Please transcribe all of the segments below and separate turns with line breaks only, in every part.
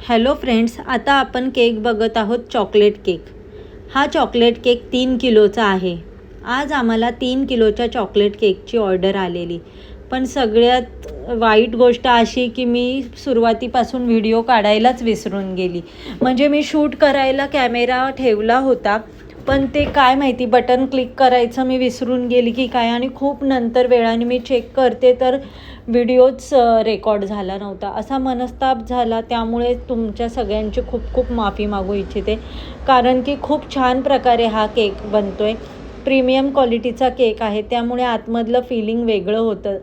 Hello friends, आता आपण cake बघत आहोत, चॉकलेट केक. हा चॉकलेट केक 3 किलोचा आहे. आज आम्हाला 3 किलोच्या चॉकलेट केकची ऑर्डर आलेली. पण सगळ्यात वाईट गोष्ट अशी की मी सुरुवातीपासून व्हिडिओ काढायलाच विसरून गेली. म्हणजे मी शूट करायला कॅमेरा ठेवला होता, पण ते काय माहिती बटन क्लिक करायचं मी विसरून गेली की काय, आणि खूप नंतर वेळाने मी चेक करते तर व्हिडिओच रेकॉर्ड झाला नव्हता. असा मनस्ताप झाला, त्यामुळे तुमच्या सगळ्यांची खूप खूप माफी मागू इच्छिते. कारण की खूप छान प्रकारे हा केक बनतो आहे. प्रीमियम क्वालिटीचा केक आहे, त्यामुळे आतमधलं फिलिंग वेगळं होतं.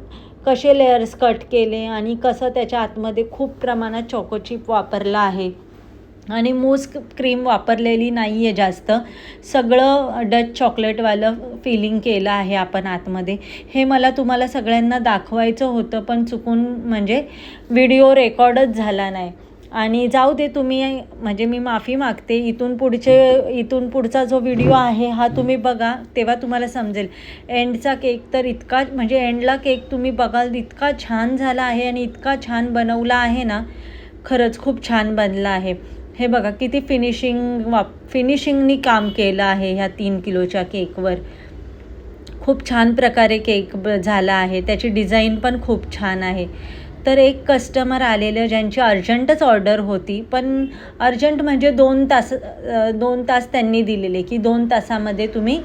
कसे लेयर्स कट केले आणि कसं त्याच्या आतमध्ये खूप प्रमाणात चॉकोचिप वापरला आहे आणि मूस क्रीम वापरलेली नाही आहे जास्त. सगळं डच चॉकलेटवालं फिलिंग केलं आहे आपण आतमध्ये. हे मला तुम्हाला सगळ्यांना दाखवायचं होतं, पण चुकून म्हणजे व्हिडिओ रेकॉर्डच झाला नाही. आणि जाऊ दे, तुम्ही म्हणजे मी माफी मागते. इथून पुढचा जो व्हिडिओ आहे हा तुम्ही बघा, तेव्हा तुम्हाला समजेल. एंडचा केक तर इतका, म्हणजे एंडला केक तुम्ही बघाल इतका छान झाला आहे आणि इतका छान बनवला आहे ना, खरंच खूप छान बनला आहे. हे बघा किती फिनिशिंगनी काम केलं आहे ह्या 3 किलोच्या केकवर. खूप छान प्रकारे केक झाला आहे. त्याची डिझाईन पण खूप छान आहे. तर एक कस्टमर आलेलं ज्यांची अर्जंटच ऑर्डर होती, पण अर्जंट म्हणजे 2 तास त्यांनी दिलेले की 2 तासामध्ये तुम्ही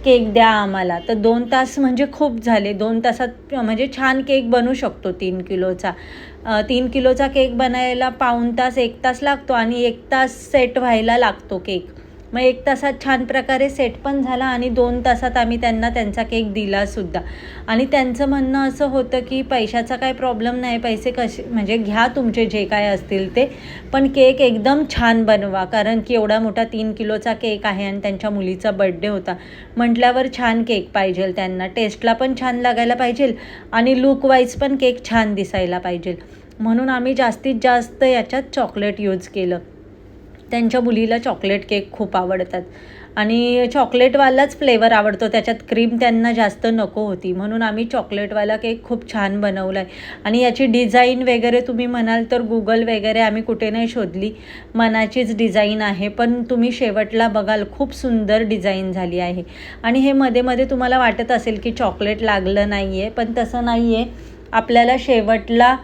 केक द्या आम्हाला. तर 2 तास म्हणजे खूप झाले. 2 तासात म्हणजे छान केक बनू शकतो 3 किलोचा. 3 किलोचा केक बनायला पाऊण तास 1 तास लागतो आणि 1 तास सेट व्हायला लागतो केक. मग 1 तासात छान प्रकारे सेट पण झाला आणि 2 तासात आम्ही त्यांना त्यांचा केक दिलासुद्धा. आणि त्यांचं म्हणणं असं होतं की पैशाचा काही प्रॉब्लेम नाही, पैसे कसे म्हणजे घ्या तुमचे जे काय असतील ते, पण केक एकदम छान बनवा. कारण की एवढा मोठा 3 किलोचा केक आहे आणि त्यांच्या मुलीचा बड्डे होता म्हटल्यावर छान केक पाहिजे त्यांना. टेस्टला पण छान लागायला पाहिजे आणि लुकवाईज पण केक छान दिसायला पाहिजे. म्हणून आम्ही जास्तीत जास्त याच्यात चॉकलेट यूज केलं. त्यांच्या मुलीला चॉकलेट केक खूप आवडतात आणि चॉकलेटवालाच फ्लेवर आवडतो. त्याच्यात क्रीम त्यांना जास्त नको होती, म्हणून आम्ही चॉकलेटवाला केक खूप छान बनवला आहे. आणि याची डिझाईन वगैरे तुम्ही म्हणाल तर गुगल वगैरे आम्ही कुठे नाही शोधली, मनाचीच डिझाईन आहे. पण तुम्ही शेवटला बघाल खूप सुंदर डिझाईन झाली आहे. आणि हे मध्ये मध्ये तुम्हाला वाटत असेल की चॉकलेट लागलं नाही आहे, पण तसं नाही आहे. आपल्याला शेवटला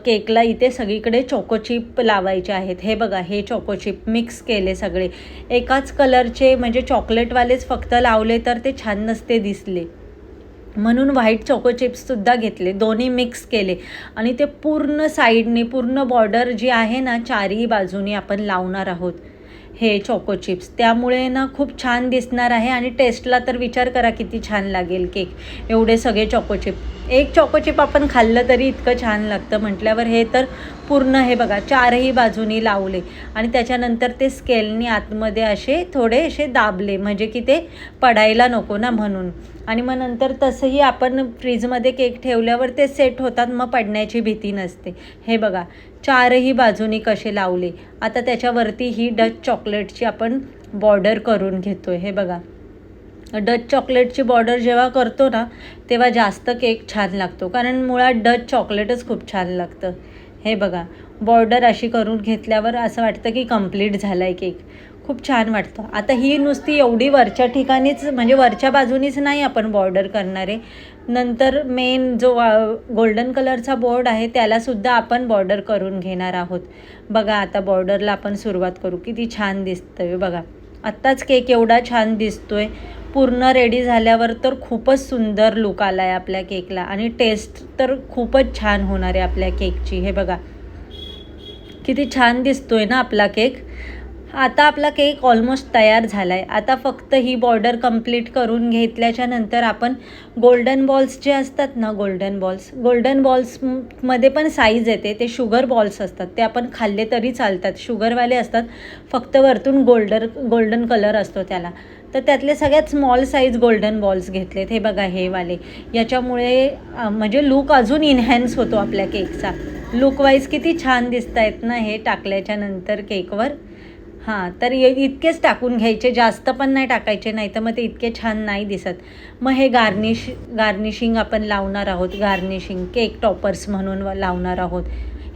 केकला इथे सगळीकडे चोकोचिप लावायचे आहेत. हे बघा, हे चोकोचिप मिक्स केले सगळे एकाच कलरचे, म्हणजे चॉकलेटवालेच फक्त लावले तर ते छान नसते दिसले, म्हणून व्हाईट चोकोचिप्ससुद्धा घेतले, दोन्ही मिक्स केले. आणि ते पूर्ण साईडने पूर्ण बॉर्डर जी आहे ना, चारही बाजूनी आपण लावणार आहोत हे चोकोचिप्स. त्यामुळे ना खूप छान दिसणार आहे आणि टेस्टला तर विचार करा किती छान लागेल केक. एवढे सगळे चोकोचिप, एक चोकोचिप आपण खाल्लं तरी इतकं छान लागतं म्हटल्यावर हे तर पूर्ण, हे बघा चारही बाजूनी लावले आणि त्याच्यानंतर ते स्केलनी आतमध्ये असे दाबले, म्हणजे की ते पडायला नको ना म्हणून. आणि मग नंतर तसंही आपण फ्रीजमध्ये केक ठेवल्यावर ते सेट होतात, मग पडण्याची भीती नसते. हे बघा चारही बाजूनी कसे लावले. आता त्याच्यावरती ही डच चॉकलेटची आपण बॉर्डर करून घेतो. हे बघा, डच चॉकलेटची बॉर्डर जेव्हा करतो ना तेव्हा जास्त केक छान लागतो, कारण मुळात डच चॉकलेटच खूप छान लागतं. हे बघा, बॉर्डर अशी करून घेतल्यावर असं वाटतं की कंप्लीट झाला आहे केक. खूप छान वाटतं. आता ही नुसती एवढी वरच्या ठिकाणीच, म्हणजे वरच्या बाजूनीच नाही आपण बॉर्डर करणारे, नंतर मेन जो गोल्डन कलरचा बोर्ड आहे त्यालासुद्धा आपण बॉर्डर करून घेणार आहोत. बघा, आता बॉर्डरला आपण सुरुवात करू. किती छान दिसतंय बघा. आत्ताच केक एवढा छान दिसतोय, पूर्ण रेडी झाल्यावर तर खूपच सुंदर लुक आला आहे आपल्या केकला आणि टेस्ट तर खूपच छान होणार आहे आपल्या केकची. हे बघा किती छान दिसतोय ना आपला केक. आता आपला केक ऑलमोस्ट तयार झाला आहे. आता फक्त ही बॉर्डर कंप्लीट करून घेतल्याच्या नंतर आपण गोल्डन बॉल्स जे असतात ना, गोल्डन बॉल्समध्ये पण साईज येते. ते शुगर बॉल्स असतात, ते आपण खाल्ले तरी चालतात, शुगरवाले असतात, फक्त वरतून गोल्डन कलर असतो त्याला. तर त्यातले सगळ्यात स्मॉल साईज गोल्डन बॉल्स घेतलेत. हे बघा, हे वाले. याच्यामुळे म्हणजे लूक अजून इन्हॅन्स होतो आपल्या केकचा. लुकवाईज किती छान दिसत आहेत ना हे टाकल्याच्या नंतर केकवर. हां, तर इतकेच टाकून घ्यायचे, जास्त पण नाही टाकायचे, नाही तर मग ते इतके छान नाही दिसत. मग हे गार्निशिंग आपण लावणार आहोत. गार्निशिंग केक टॉपर्स म्हणून लावणार आहोत.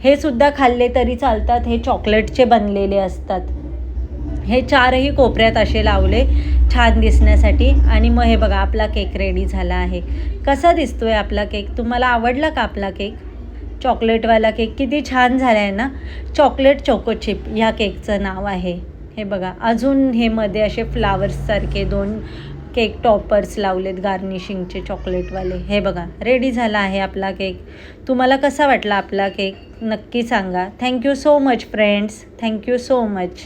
हे सुद्धा खाल्ले तरी चालतात, हे चॉकलेटचे बनलेले असतात. हे 4ही कोपऱ्यात असे लावले छान दिसण्यासाठी. आणि मग हे बघा आपला केक रेडी झाला आहे. कसा दिसतोय आपला केक? तुम्हाला आवडला का आपला केक? चॉकलेटवाला केक किती छान झाला आहे ना. चॉकलेट चोको चिप ह्या केकचं नाव आहे. हे बघा अजून हे मध्ये असे फ्लावर्ससारखे 2 केक टॉपर्स लावलेत गार्निशिंगचे चॉकलेटवाले. हे बघा रेडी झाला आहे आपला केक. तुम्हाला कसा वाटला आपला केक नक्की सांगा. Thank you so much friends. Thank you so much.